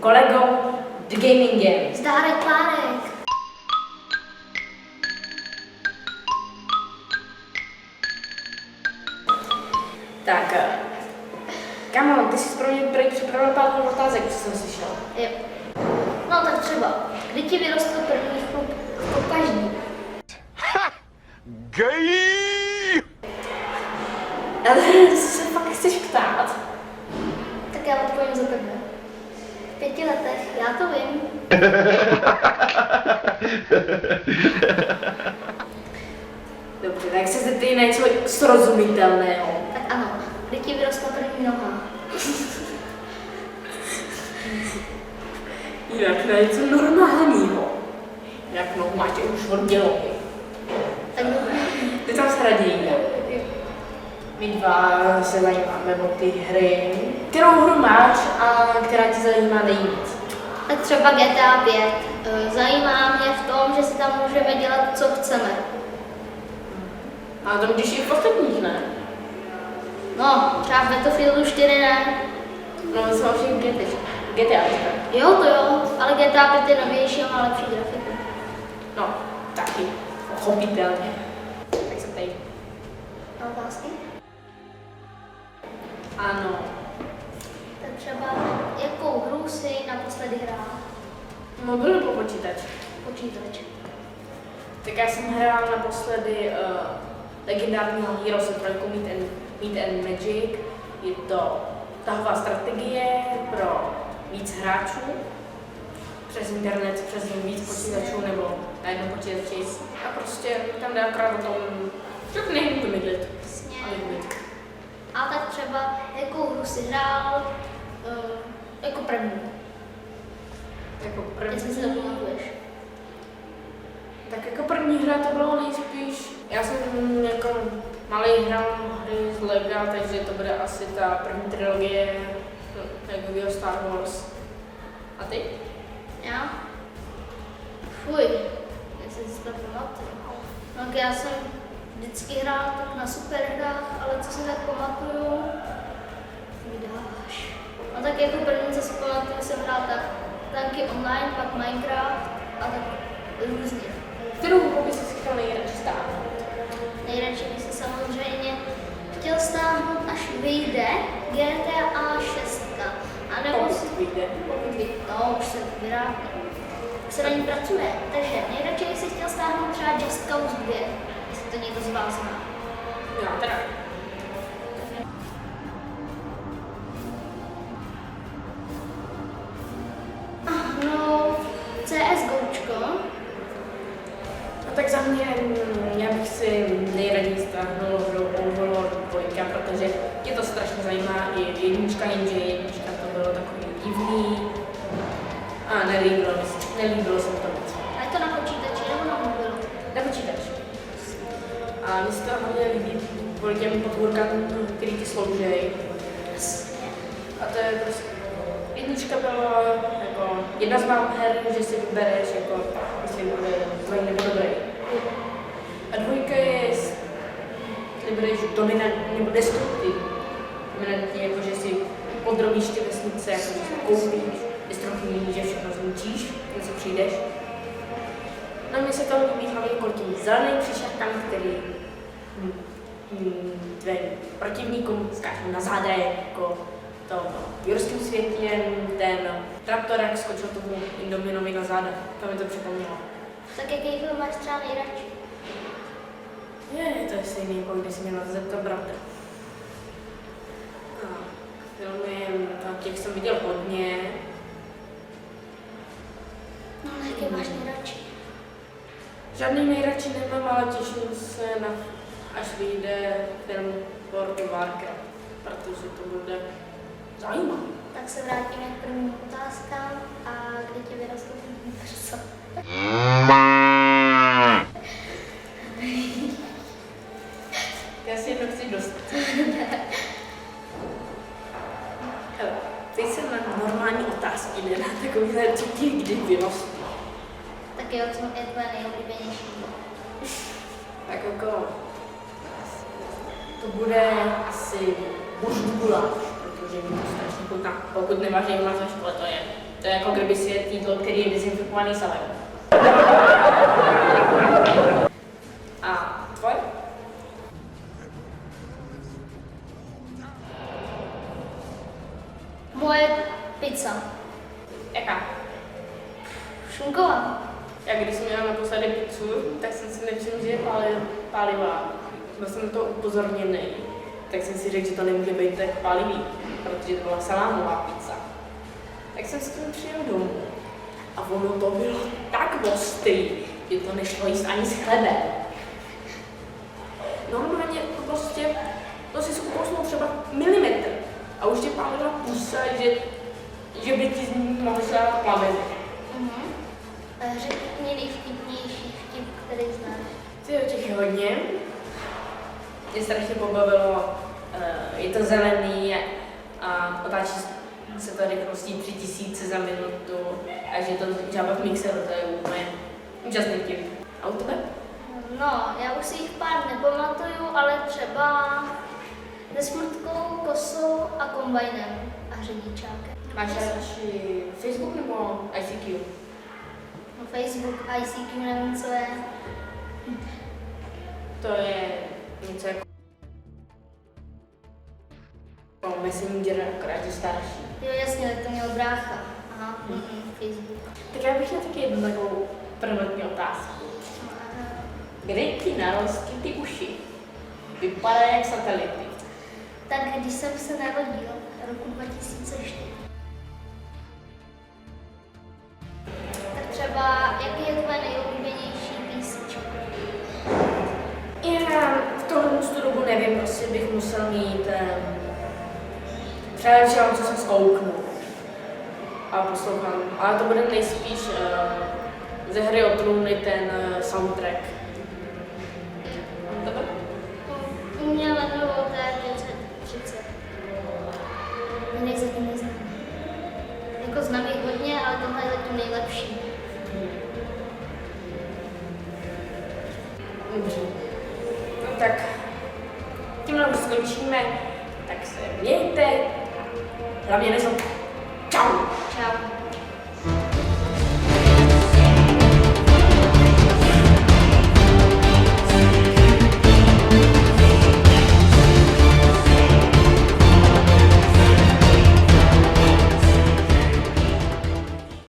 kolegou The Gaming Game. Zdárek párek. Tak, Kamo, ty jsi pro mě připravil pár otázek, co jsem slyšel. Jo. No tak třeba, kdy ti vyrostl první chlupažník? Gay! Ale se fakt chceš ptát? Tak já odpovím za tebe. V 5 letech, já to vím. Dobře, tak se zeptej na něco srozumitelného. Tak ano, kdy ti vyrostla první noha? Jinak na něco normálního. Jak no, máte už od dělohy. Tak dobré. Ty tam se raději. My dva se zajímáme o ty hry. Kterou hru máš a která ti zajímá nejvíc? Tak třeba GTA 5. Zajímá mě v tom, že si tam můžeme dělat, co chceme. A to můžeš i v ostatních, ne? No, třeba v Battlefieldu 4 ne. No, my jsme všech GTA. Jo, to jo, ale GTA 5 je novější a má lepší grafiku. No, taky. Pochopitelně. Tak se ptej. A otázky? Ano. Tak třeba, jakou hru si naposledy hrál? Mobil nebo počítač? Počítač. Tak já jsem hrál naposledy legendárního Heroes 3 Meat and Magic. Je to tahová strategie pro víc hráčů. Přes internet, přes víc počítačů nebo na jednom počítači. A prostě tam jde akorát o tom, že nehndu vymydlit. Přesně. A vymydlit. A tak třeba, jakou hru si hrál jako první? Jako Jestli si to první. pamatuješ. Tak jako první hra to bylo nejspíš, já jsem jako malý hrál hry z Lega, takže to bude asi ta první trilogie Legového Star Wars. A ty? Já? Fuj, jestli si to pamatuju. No, tak já jsem vždycky hrál tak na super hrách, ale co si tak pamatuju, mi dáš. No tak jako první, co si pamatuju, jsem hrál tak Tanky online, pak Minecraft a tak různě. Kterou hru bys si chtěl nejradši stáhnout? Nejradši bych si samozřejmě chtěl stáhnout, až vyjde GTA 6. A nebo si... Pokud vyjde. Pokud vyjde, no už se vyrábí. Už se na ní pracuje. Takže nejradši bych si chtěl stáhnout třeba Just Cause 2, jestli to někdo z vás zná. Já teda. No, CSGOčko. No tak za mě, já bych si nejraději stáhnul hru Overlord 2, protože mě to strašně zajímá i jednička, jenže jednička to bylo takový divný a nelíbilo se mi to moc. A je to na počítači nebo na mobilu? Na počítač. A mně se to hlavně líbí kvůli těm podpůrkám, který ti slouží. A to je prostě, jednička byla jako jedna z mála her, že si vybereš jako, jestli bude zlej nebo dobrý. A dvojka je, jestli budeš dominantní nebo destruktivní. Dominantní jako, že si podrobíš ty vesnice, jako že si koupíš, destruktivní, že všechno zničíš, něco přijdeš. No mně se to líbí hlavně kvůli těm zeleným příšerkám, který tvým protivníkům skáčou na záda, jako to v jurském světě ten Raptor, jak skočil tomu Indominovi na záda, to mi to připomnělo. Tak jaký film máš třeba nejradši? To je stejný, jako když jsi měla zeptat bratra. Filmy, těch jsem viděl hodně. No, jaký máš nejradši? Žádný nejradši nemám, ale těším se na, až vyjde film World of Warcraft, protože to bude zajímavé. Tak se vrátíme k prvním otázkám a kdy tě vyrostlo první prso? Já si jedno chci dostat. Hele, teď jsem na normální otázky, ne na takovýhle třetí, kdy vyrostl. Tak jo, co je tvoje nejoblíbenější? Tak jako, to bude asi boží guláš, protože mi to strašně chutná. Pokud nemáš nejmaz ve škole, to je To je jako kdyby si jedl jídlo, který je dezinfikovaný sahem. A tvoje? Moje pizza. Jaká? Šunková. Já když jsem měla naposledy pizzu, tak jsem si nevšiml, že je pálivá. Byl jsem na to upozorněný. Tak jsem si řekl, že to nemůže být tak pálivý, protože to byla salámová pizza. Tak jsem s tím přijel domů. A ono to bylo tak ostrý, že to nešlo jíst ani s chlebem. Normálně to si zkousnul třeba milimetr. A už tě pálila pusa, že by ti z ní mohla plameny. Řekni nejvtipnější vtip, který znáš. Ty těch hodně. Mě strašně pobavilo, je to zelený a otáčí se to rychlostí 3000 za minutu a že to žába v mixeru, to je úplně úžasný vtip. A u tebe? No, já už si jich pár nepamatuju, ale třeba se Smrtkou, Kosou a kombajnem a řidičákem. Máš radši Facebook nebo ICQ? No, Facebook, ICQ, nevím, co je. To je něco jako Messenger, akorát je starší. Jo, jasně, to měl brácha. Aha, Facebook. Tak já bych měl taky jednu takovou prvotní otázku. Kde ti narostly ty uši? Vypadají jak satelity. Tak když jsem se narodil roku 2004, tak třeba, jaký je tvoje nejoblíbenější písnička? Já v tohle dobu nevím, prostě bych musel mít přehled, co jsem zkouknul a poslouchám. Ale to bude nejspíš ze Hry o trůny ten soundtrack. Tebe? U mě Lenovo T530. Jiný zatím neznám. Jako znám jich hodně, ale tohle je zatím nejlepší. Dobře. No tak, tímhle už skončíme, tak se mějte, hlavně nezapomínejte.